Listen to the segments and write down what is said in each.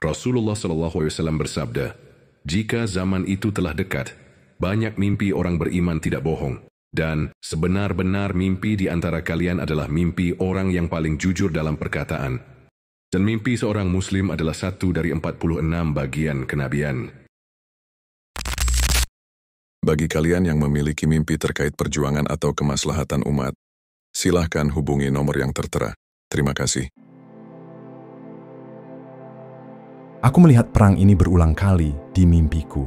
Rasulullah SAW bersabda, "Jika zaman itu telah dekat, banyak mimpi orang beriman tidak bohong. Dan sebenar-benar mimpi di antara kalian adalah mimpi orang yang paling jujur dalam perkataan. Dan mimpi seorang muslim adalah satu dari 46 bagian kenabian." Bagi kalian yang memiliki mimpi terkait perjuangan atau kemaslahatan umat, silahkan hubungi nomor yang tertera. Terima kasih. Aku melihat perang ini berulang kali di mimpiku.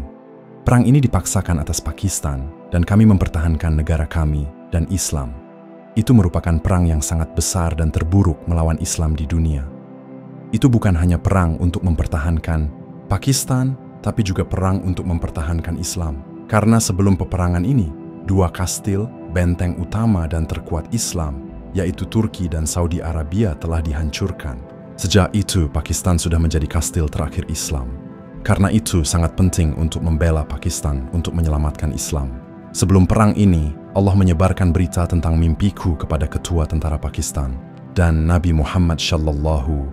Perang ini dipaksakan atas Pakistan, dan kami mempertahankan negara kami dan Islam. Itu merupakan perang yang sangat besar dan terburuk melawan Islam di dunia. Itu bukan hanya perang untuk mempertahankan Pakistan, tapi juga perang untuk mempertahankan Islam. Karena sebelum peperangan ini, dua kastil, benteng utama dan terkuat Islam, yaitu Turki dan Saudi Arabia, telah dihancurkan. Sejak itu, Pakistan sudah menjadi kastil terakhir Islam. Karena itu, sangat penting untuk membela Pakistan untuk menyelamatkan Islam. Sebelum perang ini, Allah menyebarkan berita tentang mimpiku kepada ketua tentara Pakistan. Dan Nabi Muhammad SAW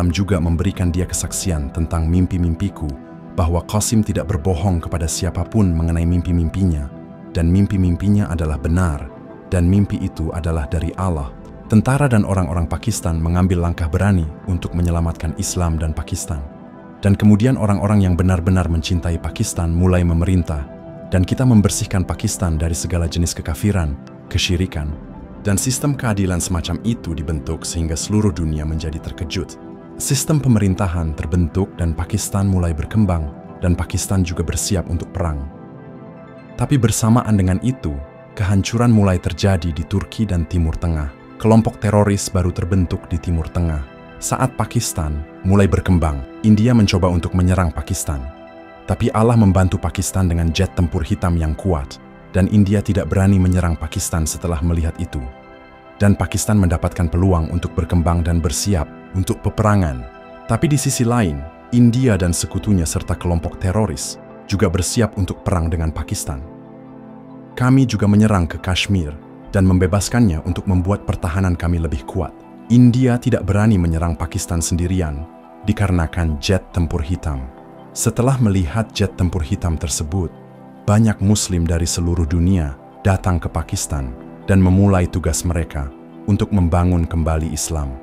juga memberikan dia kesaksian tentang mimpi-mimpiku, bahwa Qasim tidak berbohong kepada siapapun mengenai mimpi-mimpinya, dan mimpi-mimpinya adalah benar, dan mimpi itu adalah dari Allah. Tentara dan orang-orang Pakistan mengambil langkah berani untuk menyelamatkan Islam dan Pakistan. Dan kemudian orang-orang yang benar-benar mencintai Pakistan mulai memerintah, dan kita membersihkan Pakistan dari segala jenis kekafiran, kesyirikan, dan sistem keadilan semacam itu dibentuk sehingga seluruh dunia menjadi terkejut. Sistem pemerintahan terbentuk dan Pakistan mulai berkembang, dan Pakistan juga bersiap untuk perang. Tapi bersamaan dengan itu, kehancuran mulai terjadi di Turki dan Timur Tengah. Kelompok teroris baru terbentuk di Timur Tengah. Saat Pakistan mulai berkembang, India mencoba untuk menyerang Pakistan. Tapi Allah membantu Pakistan dengan jet tempur hitam yang kuat, dan India tidak berani menyerang Pakistan setelah melihat itu. Dan Pakistan mendapatkan peluang untuk berkembang dan bersiap untuk peperangan. Tapi di sisi lain, India dan sekutunya serta kelompok teroris juga bersiap untuk perang dengan Pakistan. Kami juga menyerang ke Kashmir dan membebaskannya untuk membuat pertahanan kami lebih kuat. India tidak berani menyerang Pakistan sendirian dikarenakan jet tempur hitam. Setelah melihat jet tempur hitam tersebut, banyak Muslim dari seluruh dunia datang ke Pakistan dan memulai tugas mereka untuk membangun kembali Islam.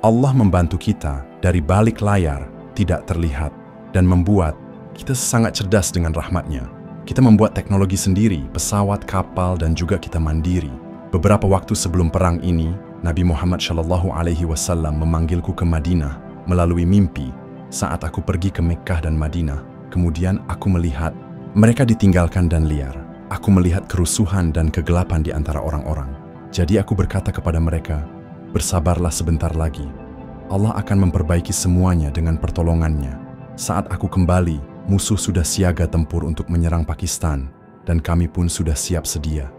Allah membantu kita dari balik layar, tidak terlihat, dan membuat kita sangat cerdas dengan rahmat-Nya. Kita membuat teknologi sendiri, pesawat, kapal, dan juga kita mandiri. Beberapa waktu sebelum perang ini, Nabi Muhammad SAW memanggilku ke Madinah melalui mimpi saat aku pergi ke Mekkah dan Madinah. Kemudian aku melihat mereka ditinggalkan dan liar. Aku melihat kerusuhan dan kegelapan di antara orang-orang. Jadi aku berkata kepada mereka, "Bersabarlah sebentar lagi. Allah akan memperbaiki semuanya dengan pertolongannya." Saat aku kembali, musuh sudah siaga tempur untuk menyerang Pakistan, dan kami pun sudah siap sedia.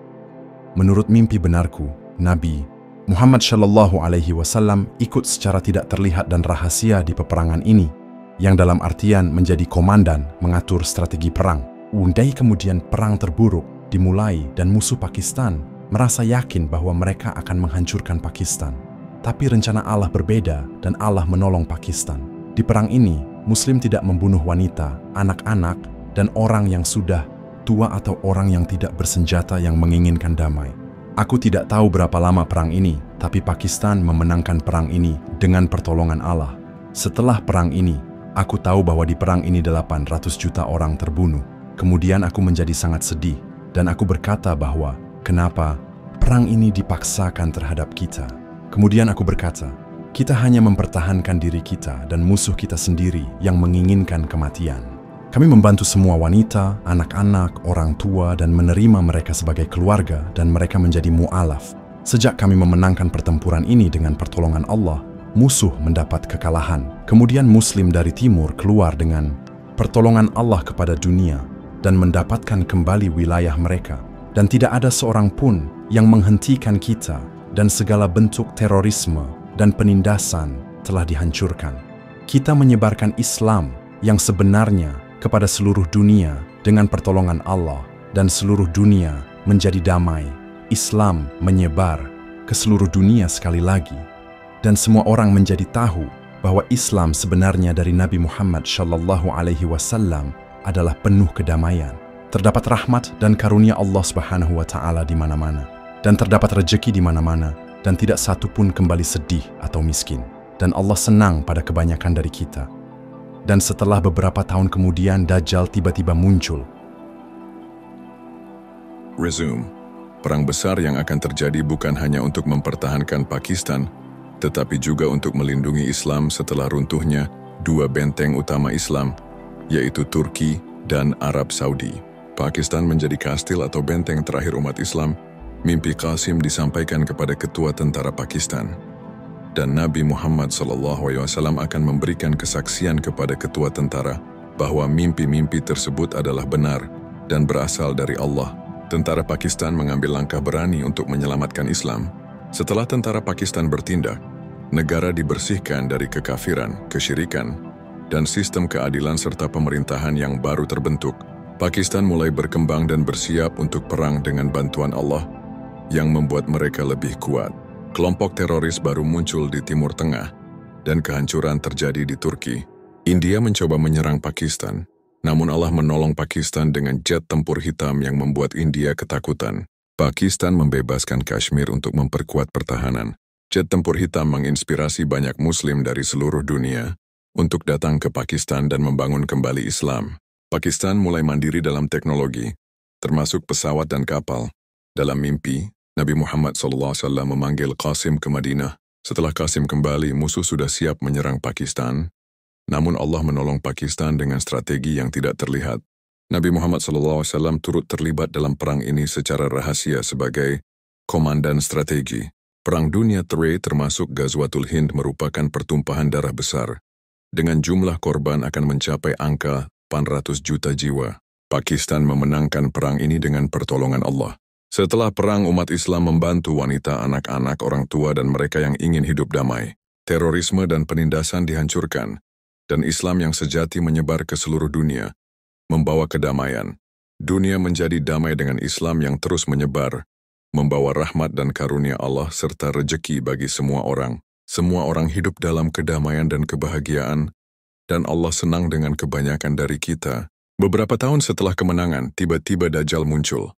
Menurut mimpi benarku, Nabi Muhammad SAW ikut secara tidak terlihat dan rahasia di peperangan ini, yang dalam artian menjadi komandan mengatur strategi perang. Undai kemudian perang terburuk dimulai dan musuh Pakistan merasa yakin bahwa mereka akan menghancurkan Pakistan. Tapi rencana Allah berbeda dan Allah menolong Pakistan. Di perang ini, Muslim tidak membunuh wanita, anak-anak, dan orang yang sudah tua atau orang yang tidak bersenjata yang menginginkan damai. Aku tidak tahu berapa lama perang ini, tapi Pakistan memenangkan perang ini dengan pertolongan Allah. Setelah perang ini, aku tahu bahwa di perang ini 800 juta orang terbunuh. Kemudian aku menjadi sangat sedih, dan aku berkata bahwa, kenapa perang ini dipaksakan terhadap kita? Kemudian aku berkata, kita hanya mempertahankan diri kita dan musuh kita sendiri yang menginginkan kematian. Kami membantu semua wanita, anak-anak, orang tua, dan menerima mereka sebagai keluarga, dan mereka menjadi mu'alaf. Sejak kami memenangkan pertempuran ini dengan pertolongan Allah, musuh mendapat kekalahan. Kemudian Muslim dari timur keluar dengan pertolongan Allah kepada dunia, dan mendapatkan kembali wilayah mereka. Dan tidak ada seorang pun yang menghentikan kita, dan segala bentuk terorisme dan penindasan telah dihancurkan. Kita menyebarkan Islam yang sebenarnya kepada seluruh dunia dengan pertolongan Allah, dan seluruh dunia menjadi damai. Islam menyebar ke seluruh dunia sekali lagi, dan semua orang menjadi tahu bahwa Islam sebenarnya dari Nabi Muhammad Shallallahu Alaihi Wasallam adalah penuh kedamaian. Terdapat rahmat dan karunia Allah Subhanahu wa Ta'ala di mana-mana, dan terdapat rejeki di mana-mana, dan tidak satu pun kembali sedih atau miskin. Dan Allah senang pada kebanyakan dari kita. Dan setelah beberapa tahun kemudian, Dajjal tiba-tiba muncul. Resume. Perang besar yang akan terjadi bukan hanya untuk mempertahankan Pakistan, tetapi juga untuk melindungi Islam setelah runtuhnya dua benteng utama Islam, yaitu Turki dan Arab Saudi. Pakistan menjadi kastil atau benteng terakhir umat Islam. Mimpi Qasim disampaikan kepada ketua tentara Pakistan. Dan Nabi Muhammad SAW akan memberikan kesaksian kepada ketua tentara bahwa mimpi-mimpi tersebut adalah benar dan berasal dari Allah. Tentara Pakistan mengambil langkah berani untuk menyelamatkan Islam. Setelah tentara Pakistan bertindak, negara dibersihkan dari kekafiran, kesyirikan, dan sistem keadilan serta pemerintahan yang baru terbentuk. Pakistan mulai berkembang dan bersiap untuk perang dengan bantuan Allah yang membuat mereka lebih kuat. Kelompok teroris baru muncul di Timur Tengah, dan kehancuran terjadi di Turki. India mencoba menyerang Pakistan, namun Allah menolong Pakistan dengan jet tempur hitam yang membuat India ketakutan. Pakistan membebaskan Kashmir untuk memperkuat pertahanan. Jet tempur hitam menginspirasi banyak Muslim dari seluruh dunia untuk datang ke Pakistan dan membangun kembali Islam. Pakistan mulai mandiri dalam teknologi, termasuk pesawat dan kapal. Dalam mimpi, Nabi Muhammad SAW memanggil Qasim ke Madinah. Setelah Qasim kembali, musuh sudah siap menyerang Pakistan. Namun Allah menolong Pakistan dengan strategi yang tidak terlihat. Nabi Muhammad SAW turut terlibat dalam perang ini secara rahasia sebagai komandan strategi. Perang Dunia III termasuk Ghazwatul Hind merupakan pertumpahan darah besar, dengan jumlah korban akan mencapai angka 800 juta jiwa. Pakistan memenangkan perang ini dengan pertolongan Allah. Setelah perang, umat Islam membantu wanita, anak-anak, orang tua, dan mereka yang ingin hidup damai. Terorisme dan penindasan dihancurkan, dan Islam yang sejati menyebar ke seluruh dunia, membawa kedamaian. Dunia menjadi damai dengan Islam yang terus menyebar, membawa rahmat dan karunia Allah serta rejeki bagi semua orang. Semua orang hidup dalam kedamaian dan kebahagiaan, dan Allah senang dengan kebanyakan dari kita. Beberapa tahun setelah kemenangan, tiba-tiba Dajjal muncul.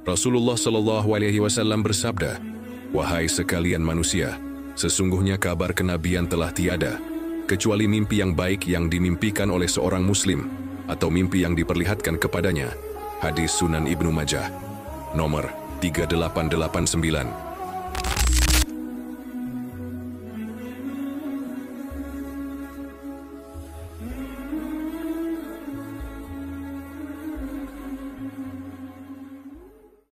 Rasulullah SAW bersabda, "Wahai sekalian manusia, sesungguhnya kabar kenabian telah tiada, kecuali mimpi yang baik yang dimimpikan oleh seorang muslim, atau mimpi yang diperlihatkan kepadanya." Hadis Sunan Ibnu Majah, nomor 3889.